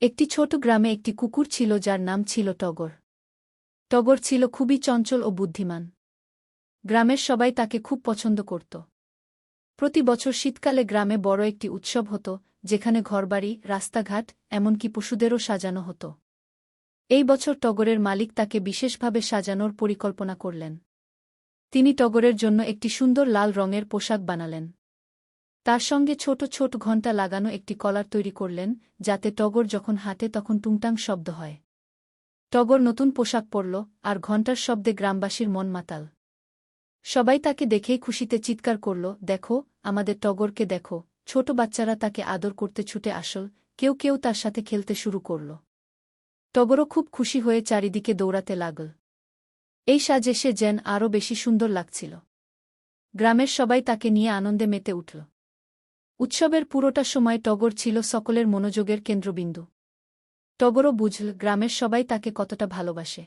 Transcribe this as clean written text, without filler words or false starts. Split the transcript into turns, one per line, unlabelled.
একটি ছোট গ্রামে একটি কুকুর ছিল যার নাম ছিল টগর। টগর ছিল খুবই চঞ্চল ও বুদ্ধিমান। গ্রামের সবাই তাকে খুব পছন্দ করত। প্রতি বছর শীতকালে গ্রামে বড় একটি উৎসব হতো, যেখানে ঘরবাড়ি, রাস্তাঘাট, এমনকি পশুদেরও সাজানো হতো। এই বছর টগরের মালিক তাকে বিশেষভাবে সাজানোর পরিকল্পনা করলেন। তিনি টগরের জন্য একটি সুন্দর লাল রঙের পোশাক বানালেন। তার সঙ্গে ছোট ছোট ঘণ্টা লাগানো একটি কলার তৈরি করলেন, যাতে টগর যখন হাঁটে তখন টুংটাং শব্দ হয়। টগর নতুন পোশাক পরল, আর ঘণ্টার শব্দে গ্রামবাসীর মন মাতাল। সবাই তাকে দেখেই খুশিতে চিৎকার করল, দেখো, আমাদের টগরকে দেখো। ছোট বাচ্চারা তাকে আদর করতে ছুটে আসল, কেউ কেউ তার সাথে খেলতে শুরু করল। টগরও খুব খুশি হয়ে চারিদিকে দৌড়াতে লাগল। এই সাজে সে যেন আরও বেশি সুন্দর লাগছিল। গ্রামের সবাই তাকে নিয়ে আনন্দে মেতে উঠল। উৎসবের পুরোটা সময় টগর ছিল সকলের মনোযোগের কেন্দ্রবিন্দু। টগরও বুঝল গ্রামের সবাই তাকে কতটা ভালোবাসে।